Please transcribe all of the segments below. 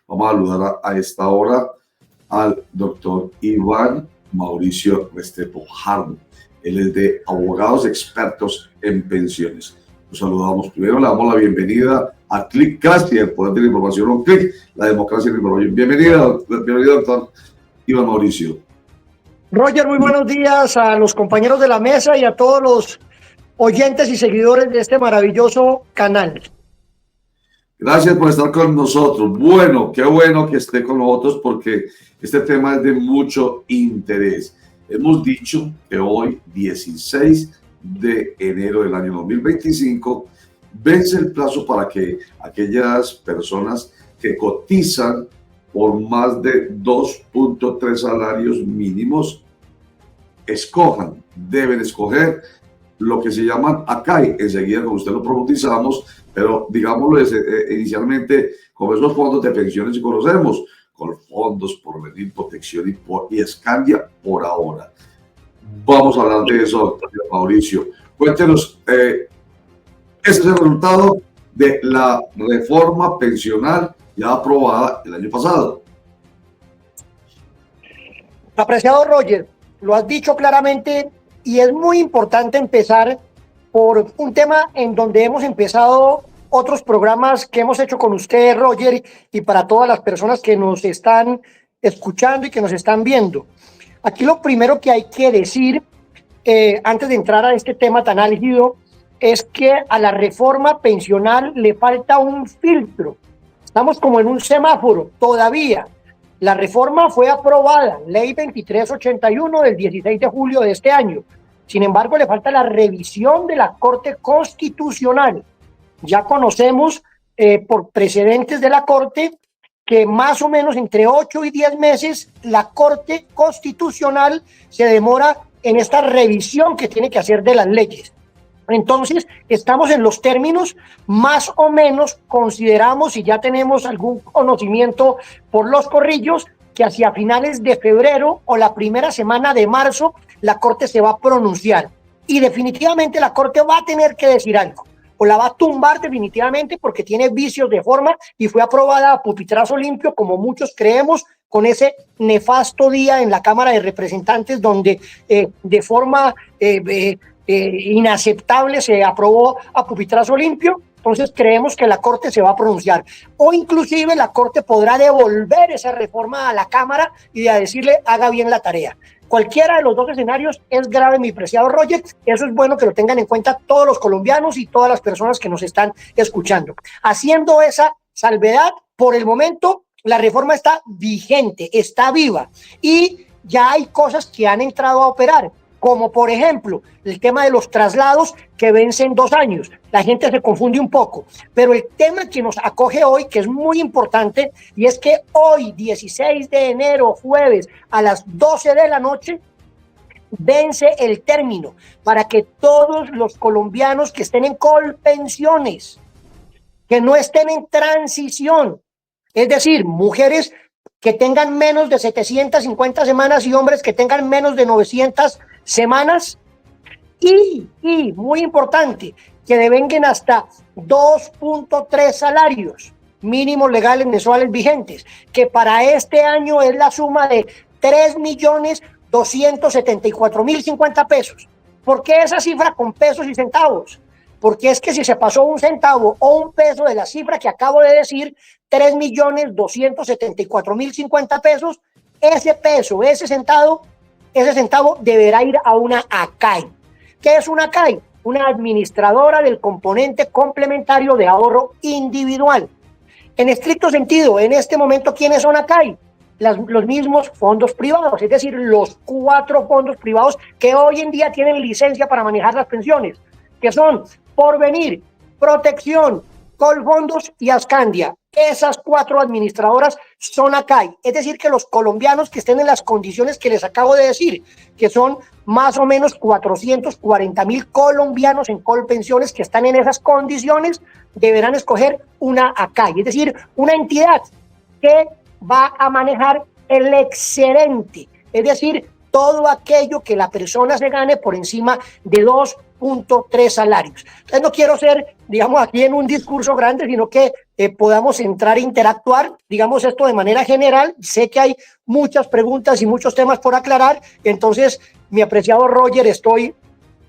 Vamos a saludar a esta hora al doctor Iván Mauricio Restrepo Jarno. Él es de Abogados Expertos en Pensiones. Los saludamos primero, le damos la bienvenida a Clickcast y el poder de la información on Click, la democracia en la información. Bienvenido, doctor Iván Mauricio. Roger, muy buenos días a los compañeros de la mesa y a todos los oyentes y seguidores de este maravilloso canal. Gracias por estar con nosotros. Bueno, qué bueno que esté con nosotros porque este tema es de mucho interés. Hemos dicho que hoy, 16 de enero del año 2025, vence el plazo para que aquellas personas que cotizan por más de 2.3 salarios mínimos deben escoger lo que se llaman ACAI. Enseguida con usted lo profundizamos, pero digámoslo inicialmente con esos fondos de pensiones que conocemos, con fondos Porvenir, Protección y Escandia por ahora. Vamos a hablar de eso, doctor Mauricio. Cuéntenos, ese es el resultado de la reforma pensional ya aprobada el año pasado. Apreciado Roger, lo has dicho claramente y es muy importante empezar por un tema en donde hemos empezado otros programas que hemos hecho con usted, Roger, y para todas las personas que nos están escuchando y que nos están viendo. Aquí lo primero que hay que decir, antes de entrar a este tema tan álgido, es que a la reforma pensional le falta un filtro. Estamos como en un semáforo todavía. La reforma fue aprobada, Ley 2381 del 16 de julio de este año. Sin embargo, le falta la revisión de la Corte Constitucional. Ya conocemos por precedentes de la Corte que más o menos entre 8 y 10 meses la Corte Constitucional se demora en esta revisión que tiene que hacer de las leyes. Entonces, estamos en los términos, más o menos consideramos, y ya tenemos algún conocimiento por los corrillos, que hacia finales de febrero o la primera semana de marzo, la Corte se va a pronunciar. Y definitivamente la Corte va a tener que decir algo, o la va a tumbar definitivamente porque tiene vicios de forma y fue aprobada a pupitrazo limpio, como muchos creemos, con ese nefasto día en la Cámara de Representantes donde de forma inaceptable se aprobó a pupitrazo limpio. Entonces creemos que la Corte se va a pronunciar o inclusive la Corte podrá devolver esa reforma a la Cámara y a decirle haga bien la tarea. Cualquiera de los dos escenarios es grave, mi preciado Roger. Eso es bueno que lo tengan en cuenta todos los colombianos y todas las personas que nos están escuchando. Haciendo esa salvedad, por el momento la reforma está vigente, está viva y ya hay cosas que han entrado a operar, como por ejemplo el tema de los traslados que vencen 2 años. La gente se confunde un poco, pero el tema que nos acoge hoy, que es muy importante, y es que hoy, 16 de enero, jueves, a las 12 de la noche, vence el término para que todos los colombianos que estén en colpensiones, que no estén en transición, es decir, mujeres que tengan menos de 750 semanas y hombres que tengan menos de 900 semanas y muy importante, que devenguen hasta 2.3 salarios mínimos legales mensuales vigentes, que para este año es la suma de 3.274.050 pesos. ¿Por qué esa cifra con pesos y centavos? Porque es que si se pasó un centavo o un peso de la cifra que acabo de decir, 3.274.050 pesos, ese peso, ese centavo deberá ir a una ACAI. ¿Qué es una ACAI? Una administradora del componente complementario de ahorro individual. En estricto sentido, en este momento, ¿quiénes son ACAI? Los mismos fondos privados, es decir, los 4 fondos privados que hoy en día tienen licencia para manejar las pensiones, que son Porvenir, Protección, Colfondos y Ascandia. Esas 4 administradoras son ACAI, es decir, que los colombianos que estén en las condiciones que les acabo de decir, que son más o menos 440.000 colombianos en Colpensiones que están en esas condiciones, deberán escoger una ACAI, es decir, una entidad que va a manejar el excedente, es decir, todo aquello que la persona se gane por encima de 2.3 salarios. Entonces no quiero ser, digamos, aquí en un discurso grande, sino que podamos entrar a interactuar, digamos esto de manera general. Sé que hay muchas preguntas y muchos temas por aclarar, entonces, mi apreciado Roger, estoy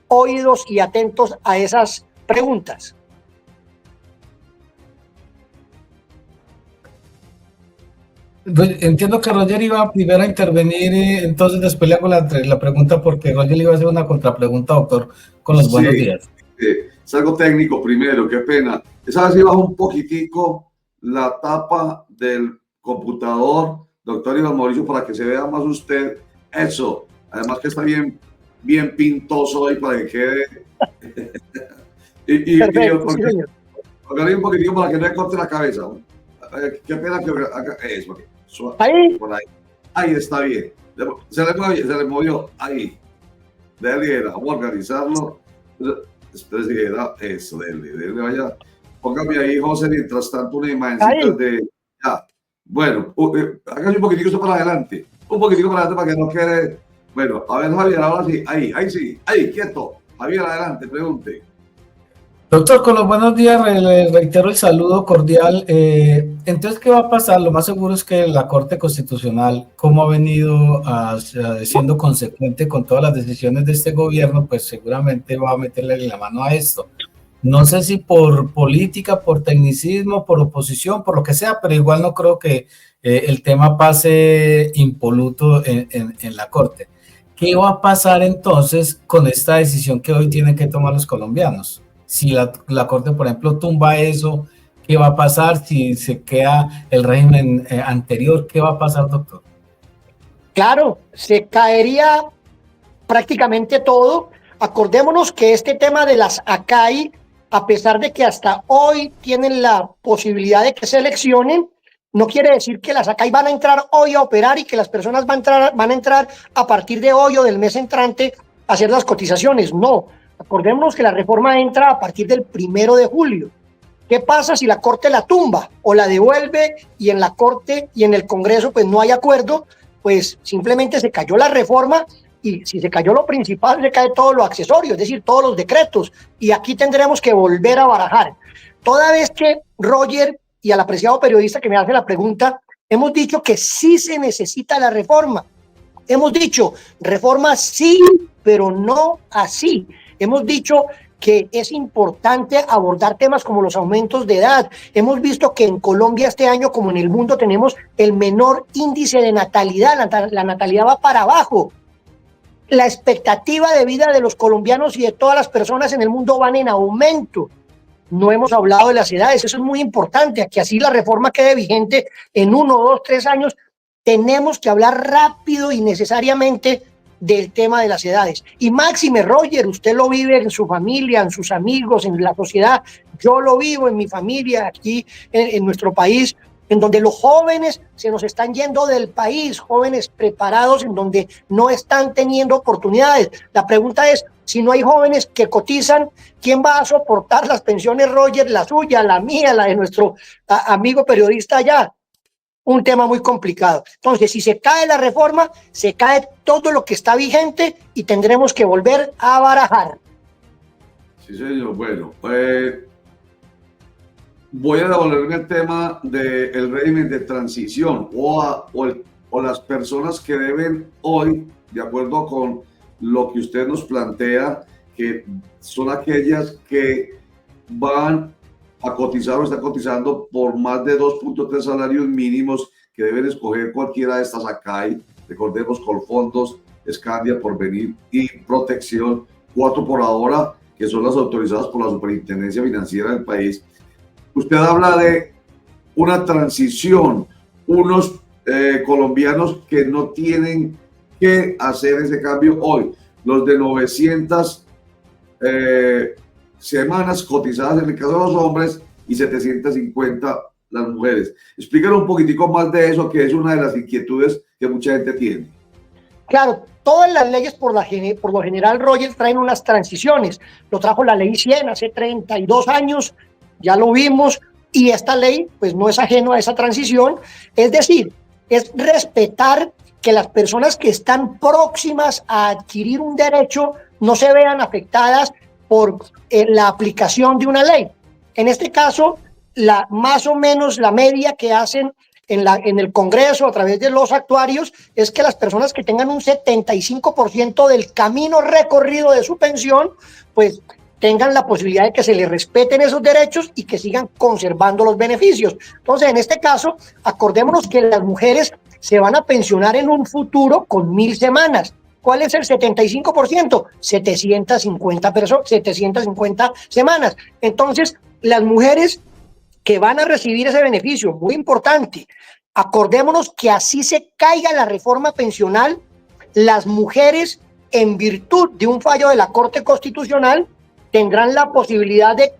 oídos y atentos a esas preguntas. Entiendo que Roger iba primero a intervenir, entonces después le hago la pregunta porque Roger le iba a hacer una contrapregunta, doctor, con los buenos días. Es algo técnico primero, qué pena. ¿Sabes si baja un poquitico la tapa del computador, doctor Iván Mauricio, para que se vea más usted? Eso, además que está bien pintoso ahí para que quede. Perfecto, sí, señor. Un poquitico para que no le corte la cabeza. Qué pena que haga eso. Ahí. Por ahí. Ahí está bien. Se le movió. Ahí. Dele, vamos a organizarlo. Espérese, eso, dele, vaya. Póngame ahí, José, mientras tanto una imagencita de. Ya. Bueno, hágase un poquitico esto para adelante. Un poquitico para adelante para que no quede. Bueno, a ver, Javier, ahora sí. Ahí sí. Ahí, quieto. Javier, adelante, pregunte. Doctor, con los buenos días, le reitero el saludo cordial. Entonces, ¿qué va a pasar? Lo más seguro es que la Corte Constitucional, como ha venido siendo consecuente con todas las decisiones de este gobierno, pues seguramente va a meterle la mano a esto. No sé si por política, por tecnicismo, por oposición, por lo que sea, pero igual no creo que el tema pase impoluto en la Corte. ¿Qué va a pasar entonces con esta decisión que hoy tienen que tomar los colombianos? Si la Corte, por ejemplo, tumba eso, ¿qué va a pasar? Si se queda el régimen anterior, ¿qué va a pasar, doctor? Claro, se caería prácticamente todo. Acordémonos que este tema de las ACAI, a pesar de que hasta hoy tienen la posibilidad de que se eleccionen, no quiere decir que las ACAI van a entrar hoy a operar y que las personas van a entrar a partir de hoy o del mes entrante a hacer las cotizaciones. No. Acordémonos que la reforma entra a partir del 1 de julio. ¿Qué pasa si la Corte la tumba o la devuelve y en la Corte y en el Congreso pues no hay acuerdo? Pues simplemente se cayó la reforma y si se cayó lo principal, se cae todo lo accesorio, es decir, todos los decretos. Y aquí tendremos que volver a barajar. Toda vez que Roger y al apreciado periodista que me hace la pregunta, hemos dicho que sí se necesita la reforma. Hemos dicho reforma sí, pero no así. Hemos dicho que es importante abordar temas como los aumentos de edad. Hemos visto que en Colombia este año, como en el mundo, tenemos el menor índice de natalidad. La natalidad va para abajo. La expectativa de vida de los colombianos y de todas las personas en el mundo van en aumento. No hemos hablado de las edades, eso es muy importante, que así la reforma quede vigente en 1, 2, 3 años. Tenemos que hablar rápido y necesariamente del tema de las edades. Y máxime, Roger, usted lo vive en su familia, en sus amigos, en la sociedad. Yo lo vivo en mi familia, aquí en nuestro país, en donde los jóvenes se nos están yendo del país, jóvenes preparados en donde no están teniendo oportunidades. La pregunta es, si no hay jóvenes que cotizan, ¿quién va a soportar las pensiones, Roger? La suya, la mía, la de nuestro amigo periodista allá. Un tema muy complicado. Entonces, si se cae la reforma, se cae todo lo que está vigente y tendremos que volver a barajar. Sí, señor. Bueno, voy a devolverme al tema del régimen de transición o las personas que deben hoy, de acuerdo con lo que usted nos plantea, que son aquellas que van a cotizar o están cotizando por más de 2.3 salarios mínimos, que deben escoger cualquiera de estas ACAI, recordemos, Colfondos, Scandia, Porvenir y Protección, 4 por ahora, que son las autorizadas por la Superintendencia Financiera del país. Usted habla de una transición, unos colombianos que no tienen que hacer ese cambio hoy, los de 900 semanas cotizadas en el caso de los hombres y 750 las mujeres. Explícanos un poquitico más de eso, que es una de las inquietudes que mucha gente tiene. Claro, todas las leyes por lo general, Roger, traen unas transiciones. Lo trajo la ley 100 hace 32 años, ya lo vimos, y esta ley pues no es ajeno a esa transición. Es decir, es respetar que las personas que están próximas a adquirir un derecho no se vean afectadas por la aplicación de una ley. En este caso, más o menos la media que hacen en el Congreso a través de los actuarios es que las personas que tengan un 75% del camino recorrido de su pensión, pues tengan la posibilidad de que se les respeten esos derechos y que sigan conservando los beneficios. Entonces, en este caso, acordémonos que las mujeres se van a pensionar en un futuro con 1000 semanas. ¿Cuál es el 75%? 750 semanas. Entonces, las mujeres que van a recibir ese beneficio, muy importante, acordémonos que así se caiga la reforma pensional, las mujeres, en virtud de un fallo de la Corte Constitucional, tendrán la posibilidad de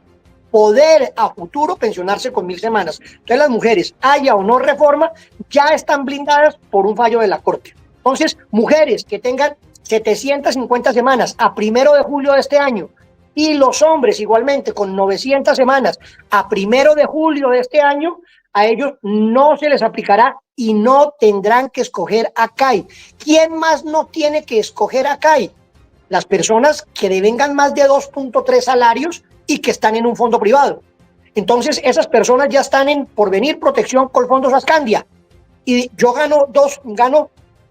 poder a futuro pensionarse con 1000 semanas. Entonces las mujeres, haya o no reforma, ya están blindadas por un fallo de la Corte. Entonces, mujeres que tengan 750 semanas a 1 de julio de este año y los hombres igualmente con 900 semanas a 1 de julio de este año, a ellos no se les aplicará y no tendrán que escoger ACAI. ¿Quién más no tiene que escoger ACAI? Las personas que devengan más de 2.3 salarios y que están en un fondo privado. Entonces, esas personas ya están en Porvenir, Protección, Colfondos Ascandia. Y yo gano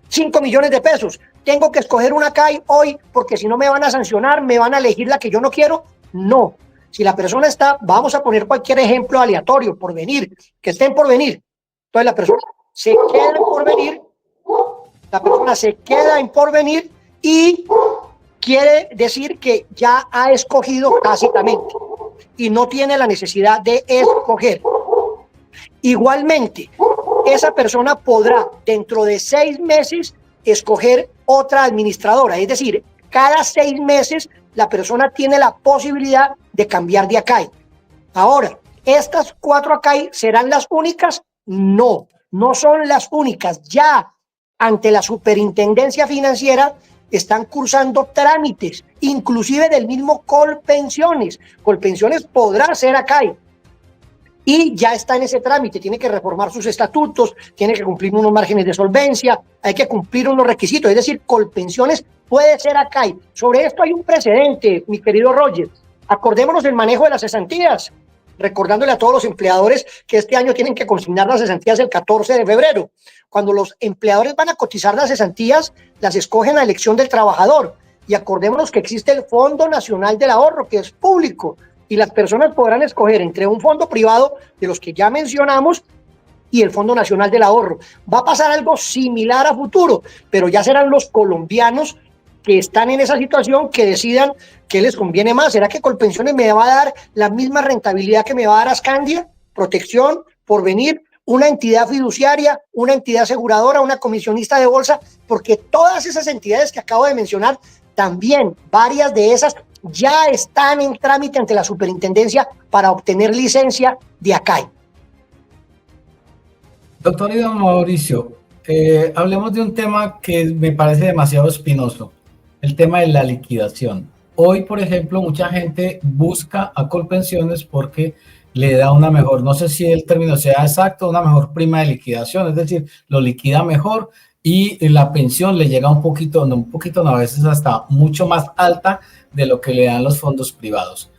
5 millones de pesos. Tengo que escoger una CAI hoy porque si no me van a sancionar, me van a elegir la que yo no quiero. No. Si la persona está, vamos a poner cualquier ejemplo aleatorio, Porvenir, que esté en Porvenir. Entonces la persona se queda en Porvenir, y quiere decir que ya ha escogido tácitamente y no tiene la necesidad de escoger. Igualmente, esa persona podrá dentro de 6 meses escoger otra administradora, es decir, cada 6 meses la persona tiene la posibilidad de cambiar de ACAI. Ahora, ¿estas 4 ACAI serán las únicas? No, no son las únicas. Ya ante la Superintendencia Financiera están cursando trámites, inclusive del mismo Colpensiones. Colpensiones podrá ser ACAI. Y ya está en ese trámite, tiene que reformar sus estatutos, tiene que cumplir unos márgenes de solvencia, hay que cumplir unos requisitos, es decir, Colpensiones puede ser ACAI. Sobre esto hay un precedente, mi querido Roger. Acordémonos del manejo de las cesantías, recordándole a todos los empleadores que este año tienen que consignar las cesantías el 14 de febrero. Cuando los empleadores van a cotizar las cesantías, las escogen a elección del trabajador. Y acordémonos que existe el Fondo Nacional del Ahorro, que es público, y las personas podrán escoger entre un fondo privado de los que ya mencionamos y el Fondo Nacional del Ahorro. Va a pasar algo similar a futuro, pero ya serán los colombianos que están en esa situación que decidan qué les conviene más. ¿Será que Colpensiones me va a dar la misma rentabilidad que me va a dar Ascandia, Protección, Porvenir, una entidad fiduciaria, una entidad aseguradora, una comisionista de bolsa? Porque todas esas entidades que acabo de mencionar, también varias de esas ya están en trámite ante la superintendencia para obtener licencia de ACAI. Doctor Iván Mauricio, hablemos de un tema que me parece demasiado espinoso, el tema de la liquidación. Hoy, por ejemplo, mucha gente busca a Colpensiones porque le da una mejor, no sé si el término sea exacto, una mejor prima de liquidación, es decir, lo liquida mejor y la pensión le llega un poquito, no, a veces hasta mucho más alta de lo que le dan los fondos privados.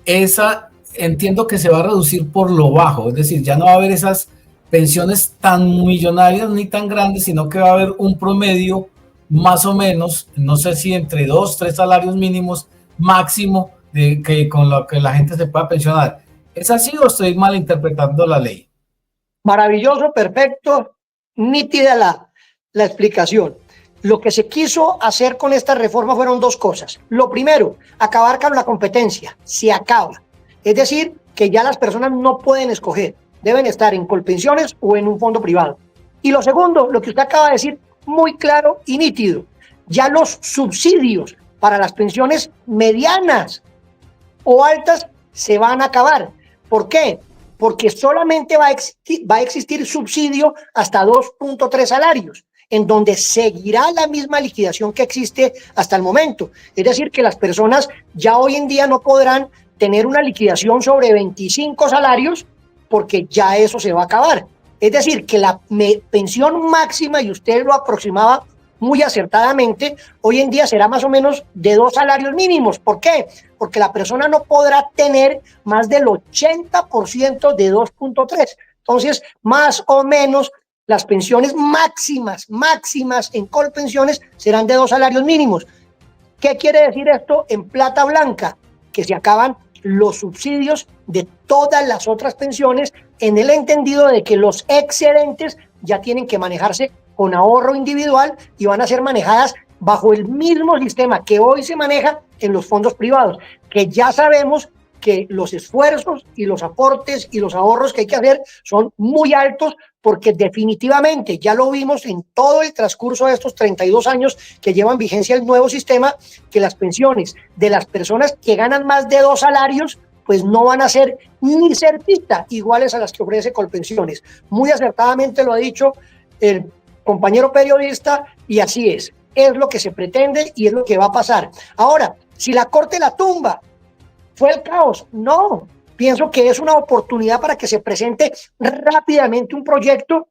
Esa entiendo que se va a reducir por lo bajo, es decir, ya no va a haber esas pensiones tan millonarias ni tan grandes, sino que va a haber un promedio más o menos, no sé si entre 2, 3 salarios mínimos máximo con lo que la gente se pueda pensionar. ¿Es así o estoy malinterpretando la ley? Maravilloso, perfecto, nítida la explicación. Lo que se quiso hacer con esta reforma fueron 2 cosas. Lo primero, acabar con la competencia. Se acaba. Es decir, que ya las personas no pueden escoger. Deben estar en Colpensiones o en un fondo privado. Y lo segundo, lo que usted acaba de decir, muy claro y nítido. Ya los subsidios para las pensiones medianas o altas se van a acabar. ¿Por qué? Porque solamente va a existir subsidio hasta 2.3 salarios, en donde seguirá la misma liquidación que existe hasta el momento. Es decir, que las personas ya hoy en día no podrán tener una liquidación sobre 25 salarios porque ya eso se va a acabar. Es decir, que la pensión máxima, y usted lo aproximaba muy acertadamente, hoy en día será más o menos de 2 salarios mínimos. ¿Por qué? Porque la persona no podrá tener más del 80% de 2.3. Entonces, más o menos, las pensiones máximas en Colpensiones serán de 2 salarios mínimos. ¿Qué quiere decir esto en plata blanca? Que se acaban los subsidios de todas las otras pensiones, en el entendido de que los excedentes ya tienen que manejarse con ahorro individual y van a ser manejadas bajo el mismo sistema que hoy se maneja en los fondos privados, que ya sabemos que los esfuerzos y los aportes y los ahorros que hay que hacer son muy altos, porque definitivamente ya lo vimos en todo el transcurso de estos 32 años que llevan vigencia el nuevo sistema, que las pensiones de las personas que ganan más de 2 salarios pues no van a ser ni cerquita iguales a las que ofrece Colpensiones. Muy acertadamente lo ha dicho el compañero periodista, y así es lo que se pretende y es lo que va a pasar. Ahora, si la Corte la tumba, ¿fue el caos? No, pienso que es una oportunidad para que se presente rápidamente un proyecto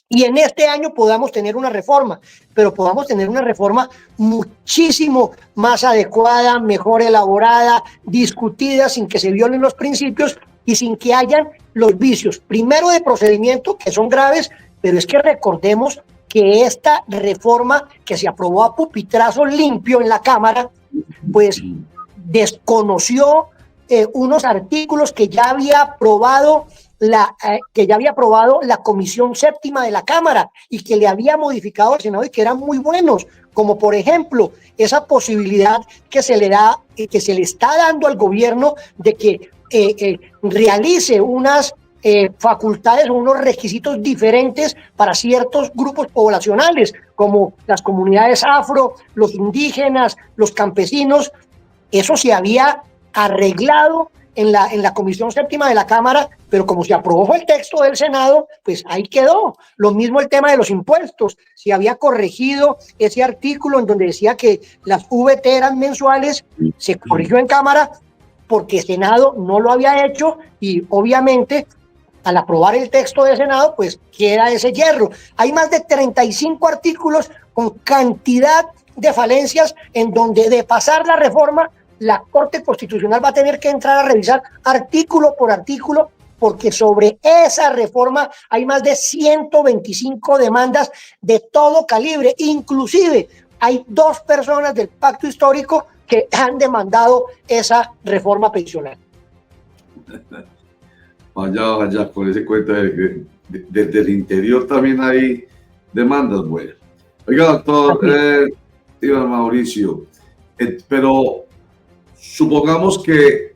y en este año podamos tener una reforma, pero podamos tener una reforma muchísimo más adecuada, mejor elaborada, discutida, sin que se violen los principios y sin que hayan los vicios, primero de procedimiento, que son graves, pero es que recordemos que esta reforma que se aprobó a pupitrazo limpio en la Cámara, pues desconoció unos artículos que ya había aprobado la Comisión Séptima de la Cámara y que le había modificado al Senado y que eran muy buenos, como por ejemplo esa posibilidad que se le está dando al gobierno de que realice unas facultades o unos requisitos diferentes para ciertos grupos poblacionales, como las comunidades afro, los indígenas, los campesinos. Eso se había arreglado en la Comisión Séptima de la Cámara, pero como se aprobó el texto del Senado, pues ahí quedó. Lo mismo el tema de los impuestos. Se había corregido ese artículo en donde decía que las VT eran mensuales, se corrigió en Cámara porque el Senado no lo había hecho y obviamente al aprobar el texto del Senado, pues queda ese hierro. Hay más de 35 artículos con cantidad de falencias en donde de pasar la reforma, la Corte Constitucional va a tener que entrar a revisar artículo por artículo, porque sobre esa reforma hay más de 125 demandas de todo calibre. Inclusive hay 2 personas del Pacto Histórico que han demandado esa reforma pensional. Vaya, con ese cuento desde el interior también hay demandas buenas. Oiga, doctor Iván Mauricio, pero supongamos que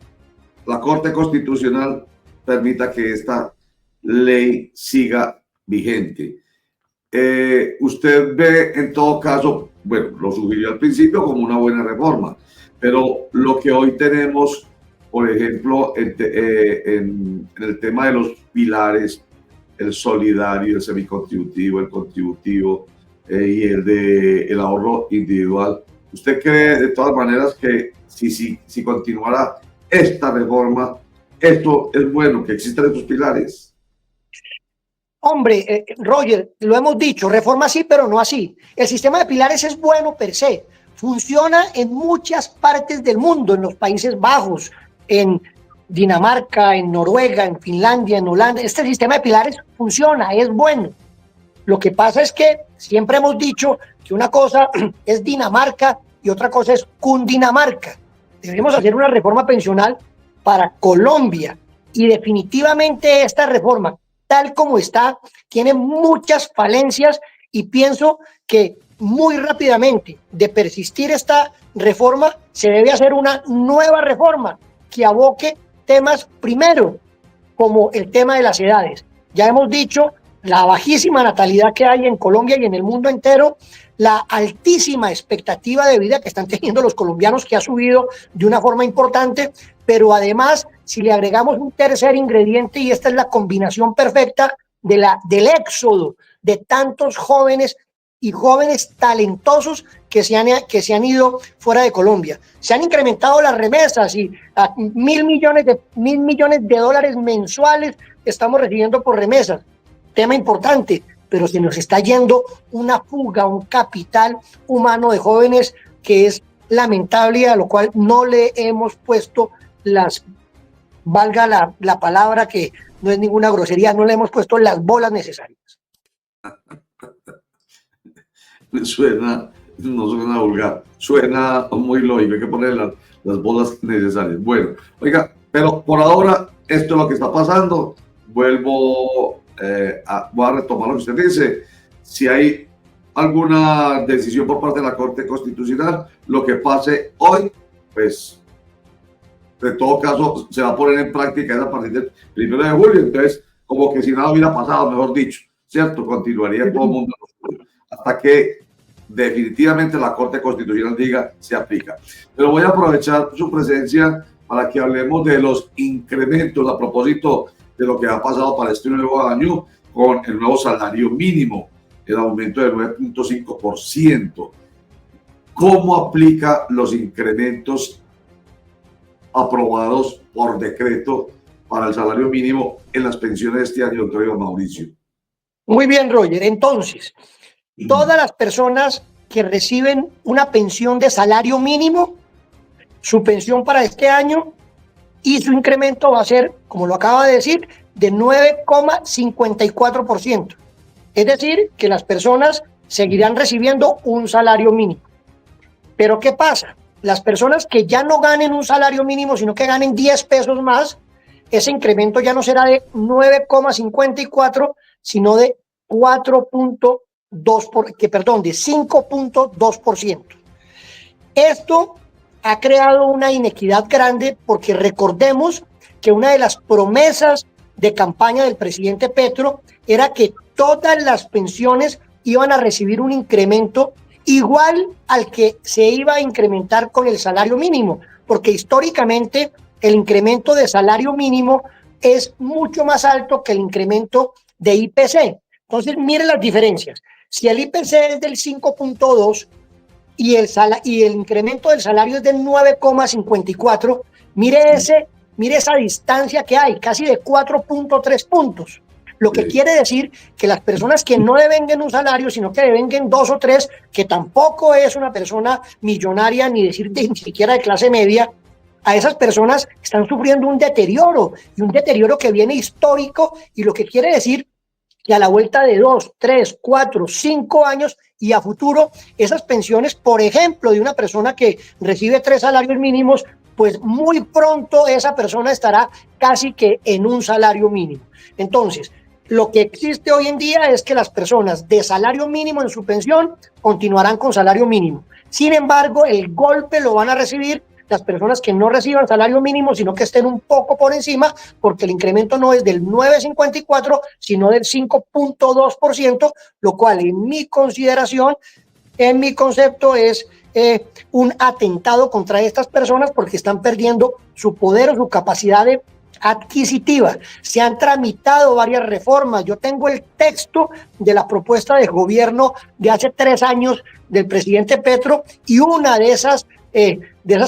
la Corte Constitucional permita que esta ley siga vigente. Usted ve en todo caso, bueno, lo sugirió al principio como una buena reforma, pero lo que hoy tenemos, por ejemplo, en el tema de los pilares, el solidario, el semicontributivo, el contributivo y el ahorro individual, ¿usted cree de todas maneras que si continuara esta reforma, esto es bueno, que existan estos pilares? Hombre, Roger, lo hemos dicho, reforma sí, pero no así. El sistema de pilares es bueno per se, funciona en muchas partes del mundo, en los Países Bajos, en Dinamarca, en Noruega, en Finlandia, en Holanda. Este sistema de pilares funciona, es bueno. Lo que pasa es que siempre hemos dicho que una cosa es Dinamarca y otra cosa es Cundinamarca. Debemos hacer una reforma pensional para Colombia y definitivamente esta reforma, tal como está, tiene muchas falencias y pienso que muy rápidamente de persistir esta reforma se debe hacer una nueva reforma que aboque temas primero, como el tema de las edades. Ya hemos dicho la bajísima natalidad que hay en Colombia y en el mundo entero, la altísima expectativa de vida que están teniendo los colombianos, que ha subido de una forma importante, pero además, si le agregamos un tercer ingrediente, y esta es la combinación perfecta del éxodo de tantos jóvenes y jóvenes talentosos que se han ido fuera de Colombia. Se han incrementado las remesas y a $1.000 millones de dólares mensuales estamos recibiendo por remesas. tema importante, pero se nos está yendo una fuga, un capital humano de jóvenes que es lamentable y a lo cual no le hemos puesto valga la palabra que no es ninguna grosería, no le hemos puesto las bolas necesarias. No suena vulgar, suena muy lógico, hay que poner las bolas necesarias. Bueno, oiga, pero por ahora esto es lo que está pasando. Voy a retomar lo que usted dice. Si hay alguna decisión por parte de la Corte Constitucional, lo que pase hoy, pues de todo caso se va a poner en práctica a partir del 1 de julio, entonces como que si nada hubiera pasado, mejor dicho, ¿cierto? Continuaría todo el mundo hasta que definitivamente la Corte Constitucional diga se aplica. Pero voy a aprovechar su presencia para que hablemos de los incrementos a propósito de lo que ha pasado para este nuevo año con el nuevo salario mínimo, el aumento del 9.5%. ¿Cómo aplica los incrementos aprobados por decreto para el salario mínimo en las pensiones de este año, doctor Iván Mauricio? Muy bien, Roger. Entonces, todas las personas que reciben una pensión de salario mínimo, su pensión para este año y su incremento va a ser, como lo acaba de decir, de 9,54%. Es decir, que las personas seguirán recibiendo un salario mínimo. Pero ¿qué pasa? Las personas que ya no ganen un salario mínimo, sino que ganen 10 pesos más, ese incremento ya no será de 9,54, sino de 5.2%. Esto ha creado una inequidad grande porque recordemos que una de las promesas de campaña del presidente Petro era que todas las pensiones iban a recibir un incremento igual al que se iba a incrementar con el salario mínimo, porque históricamente el incremento de salario mínimo es mucho más alto que el incremento de IPC. Entonces, mire las diferencias. Si el IPC es del 5.2 y el incremento del salario es del 9,54, mire esa distancia que hay, casi de 4.3 puntos. Lo que quiere decir que las personas que no devenguen un salario, sino que devenguen 2 o 3, que tampoco es una persona millonaria ni siquiera de clase media, a esas personas están sufriendo un deterioro, y un deterioro que viene histórico, y lo que quiere decir que a la vuelta de 2, 3, 4, 5 años y a futuro, esas pensiones, por ejemplo, de una persona que recibe 3 salarios mínimos, pues muy pronto esa persona estará casi que en un salario mínimo. Entonces, lo que existe hoy en día es que las personas de salario mínimo en su pensión continuarán con salario mínimo. Sin embargo, el golpe lo van a recibir las personas que no reciban salario mínimo, sino que estén un poco por encima, porque el incremento no es del 9,54, sino del 5.2%, lo cual en mi consideración, en mi concepto, es un atentado contra estas personas porque están perdiendo su poder o su capacidad adquisitiva. Se han tramitado varias reformas. Yo tengo el texto de la propuesta de gobierno de hace 3 años del presidente Petro, y una de esas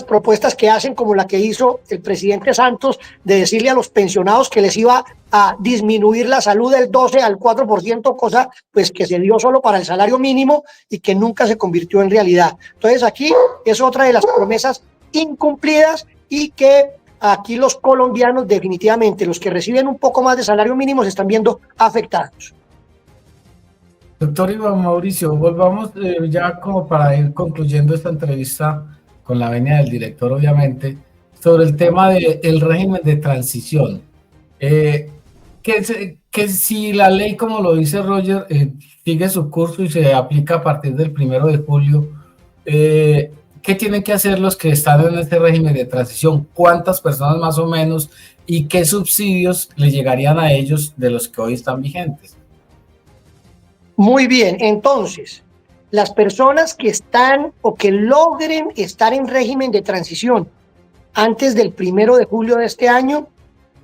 propuestas que hacen, como la que hizo el presidente Santos, de decirle a los pensionados que les iba a disminuir la salud del 12 al 4%, cosa pues que se dio solo para el salario mínimo y que nunca se convirtió en realidad. Entonces aquí es otra de las promesas incumplidas, y que aquí los colombianos, definitivamente los que reciben un poco más de salario mínimo, se están viendo afectados. Doctor Iván Mauricio, volvamos ya como para ir concluyendo esta entrevista con la venia del director, obviamente, sobre el tema del régimen de transición. Que si la ley, como lo dice Roger, sigue su curso y se aplica a partir del 1 de julio, ¿qué tienen que hacer los que están en este régimen de transición? ¿Cuántas personas más o menos? ¿Y qué subsidios le llegarían a ellos de los que hoy están vigentes? Muy bien, entonces, las personas que están o que logren estar en régimen de transición antes del 1 de julio de este año,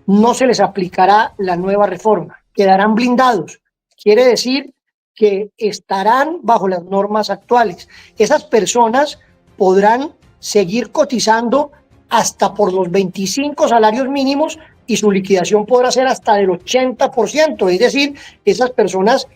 no se les aplicará la nueva reforma, quedarán blindados. Quiere decir que estarán bajo las normas actuales. Esas personas podrán seguir cotizando hasta por los 25 salarios mínimos, y su liquidación podrá ser hasta del 80%, es decir, esas personas,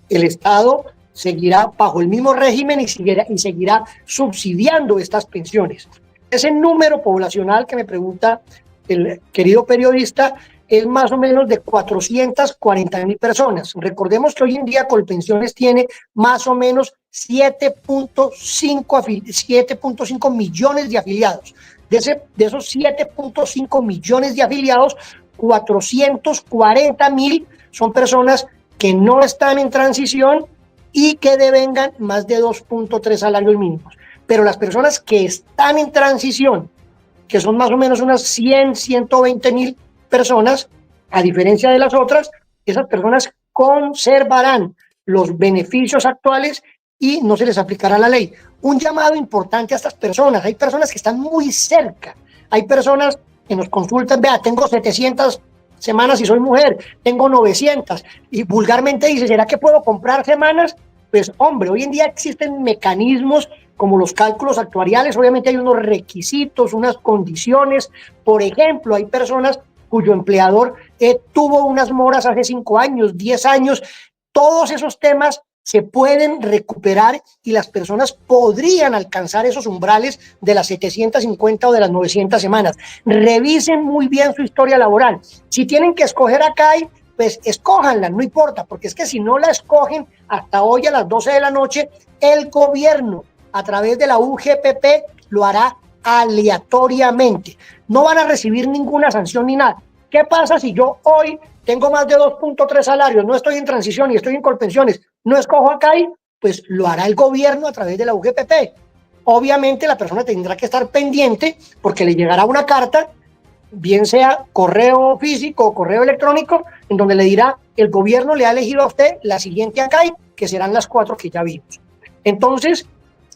el Estado seguirá bajo el mismo régimen y seguirá subsidiando estas pensiones. Ese número poblacional que me pregunta el querido periodista es más o menos de 440.000 personas. Recordemos que hoy en día Colpensiones tiene más o menos 7.5 millones de afiliados. De esos 7.5 millones de afiliados, 440.000 son personas que no están en transición y que devengan más de 2.3 salarios mínimos. Pero las personas que están en transición, que son más o menos unas 120.000 personas, a diferencia de las otras, esas personas conservarán los beneficios actuales y no se les aplicará la ley. Un llamado importante a estas personas: hay personas que están muy cerca, hay personas que nos consultan, vea, tengo 700 semanas y soy mujer, tengo 900, y vulgarmente dice, ¿será que puedo comprar semanas? Pues hombre, hoy en día existen mecanismos como los cálculos actuariales, obviamente hay unos requisitos, unas condiciones. Por ejemplo, hay personas cuyo empleador tuvo unas moras hace 5 años, 10 años. Todos esos temas se pueden recuperar y las personas podrían alcanzar esos umbrales de las 750 o de las 900 semanas. Revisen muy bien su historia laboral. Si tienen que escoger a CAI, pues escójanla, no importa, porque es que si no la escogen, hasta hoy a las 12 de la noche, el gobierno, a través de la UGPP, lo hará aleatoriamente. No van a recibir ninguna sanción ni nada. ¿Qué pasa si yo hoy tengo más de 2.3 salarios, no estoy en transición y estoy en Colpensiones, no escojo a CAI? Pues lo hará el gobierno a través de la UGPP. Obviamente la persona tendrá que estar pendiente porque le llegará una carta, bien sea correo físico o correo electrónico, en donde le dirá: el gobierno le ha elegido a usted la siguiente ACAI, que serán las 4 que ya vimos. Entonces,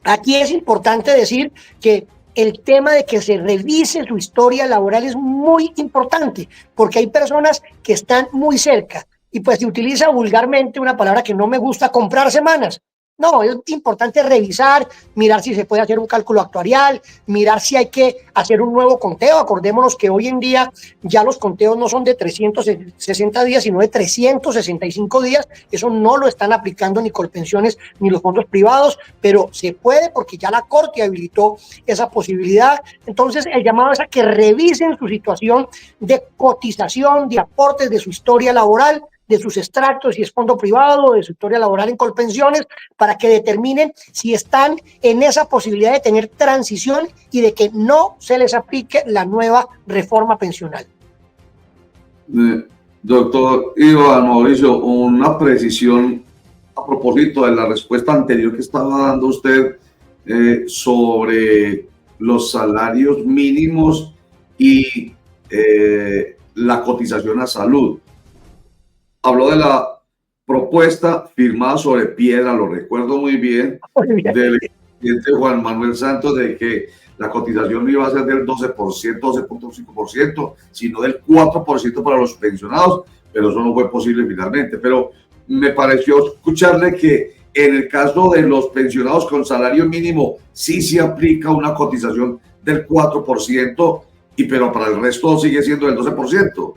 aquí es importante decir que el tema de que se revise su historia laboral es muy importante, porque hay personas que están muy cerca y pues se utiliza vulgarmente una palabra que no me gusta: comprar semanas. No, es importante revisar, mirar si se puede hacer un cálculo actuarial, mirar si hay que hacer un nuevo conteo. Acordémonos que hoy en día ya los conteos no son de 360 días, sino de 365 días. Eso no lo están aplicando ni Colpensiones ni los fondos privados, pero se puede porque ya la Corte habilitó esa posibilidad. Entonces, el llamado es a que revisen su situación de cotización, de aportes, de su historia laboral, de sus extractos, si es fondo privado, de su historia laboral en Colpensiones, para que determinen si están en esa posibilidad de tener transición y de que no se les aplique la nueva reforma pensional. Doctor Iván Mauricio, una precisión a propósito de la respuesta anterior que estaba dando usted sobre los salarios mínimos y la cotización a salud. Habló de la propuesta firmada sobre piedra, lo recuerdo muy bien, del presidente Juan Manuel Santos, de que la cotización no iba a ser del 12%, 12.5%, sino del 4% para los pensionados, pero eso no fue posible finalmente. Pero me pareció escucharle que en el caso de los pensionados con salario mínimo sí se aplica una cotización del 4%, pero para el resto sigue siendo del 12%.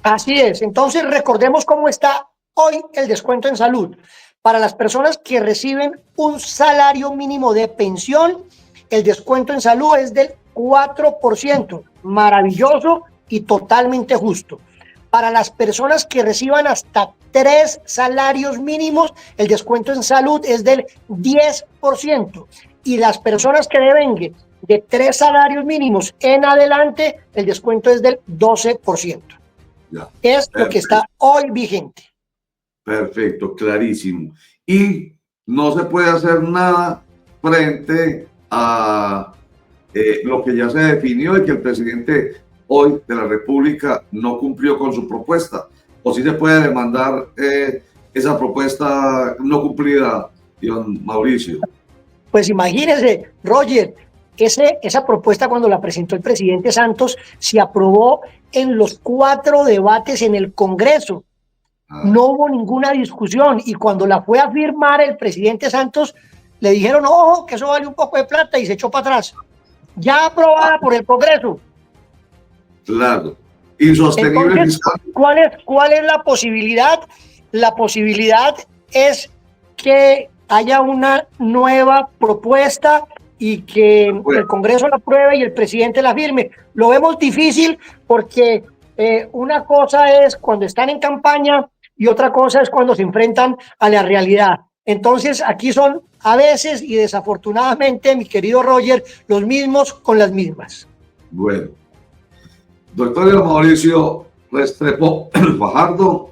Así es. Entonces, recordemos cómo está hoy el descuento en salud. Para las personas que reciben un salario mínimo de pensión, el descuento en salud es del 4%. Maravilloso y totalmente justo. Para las personas que reciban hasta 3 salarios mínimos, el descuento en salud es del 10%. Y las personas que devenguen de 3 salarios mínimos en adelante, el descuento es del 12%. Ya. Es lo que está hoy vigente. Perfecto, clarísimo. Y no se puede hacer nada frente a lo que ya se definió de que el presidente hoy de la República no cumplió con su propuesta. ¿O sí se puede demandar esa propuesta no cumplida, don Mauricio? Pues imagínese, Roger, esa propuesta, cuando la presentó el presidente Santos, se aprobó en los 4 debates en el Congreso. No hubo ninguna discusión, y cuando la fue a firmar el presidente Santos, le dijeron: ojo, que eso vale un poco de plata, y se echó para atrás. Ya aprobada por el Congreso. Claro. Insostenible Entonces, fiscal. ¿cuál es la posibilidad? La posibilidad es que haya una nueva propuesta y que el Congreso la apruebe y el presidente la firme. Lo vemos difícil porque una cosa es cuando están en campaña y otra cosa es cuando se enfrentan a la realidad. Entonces, aquí son a veces y desafortunadamente, mi querido Roger, los mismos con las mismas. Bueno, doctor Mauricio Restrepo Fajardo,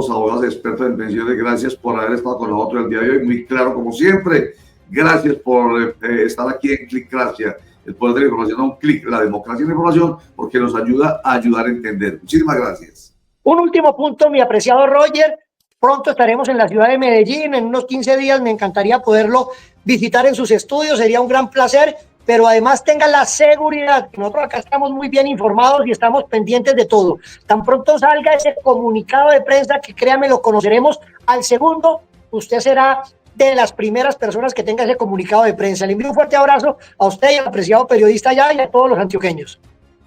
abogados expertos en pensiones, gracias por haber estado con nosotros el día de hoy, muy claro como siempre. Gracias por estar aquí en Clicracia, el poder de la información a un clic, la democracia y la información, porque nos ayuda a ayudar a entender. Muchísimas gracias. Un último punto, mi apreciado Roger. Pronto estaremos en la ciudad de Medellín, en unos 15 días. Me encantaría poderlo visitar en sus estudios, sería un gran placer, pero además tenga la seguridad que nosotros acá estamos muy bien informados y estamos pendientes de todo. Tan pronto salga ese comunicado de prensa, que créame, lo conoceremos al segundo, usted será de las primeras personas que tenga ese comunicado de prensa. Le envío un fuerte abrazo a usted y al apreciado periodista allá y a todos los antioqueños.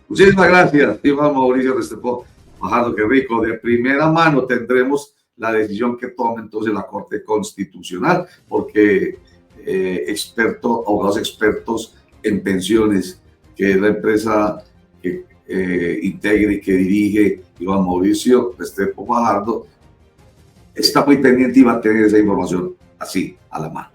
Muchísimas gracias, Iván Mauricio Restrepo Fajardo, qué rico. De primera mano tendremos la decisión que tome entonces la Corte Constitucional, porque abogados expertos en pensiones, que es la empresa que integra y que dirige Iván Mauricio Restrepo Fajardo, está muy pendiente y va a tener esa información así, a la mano.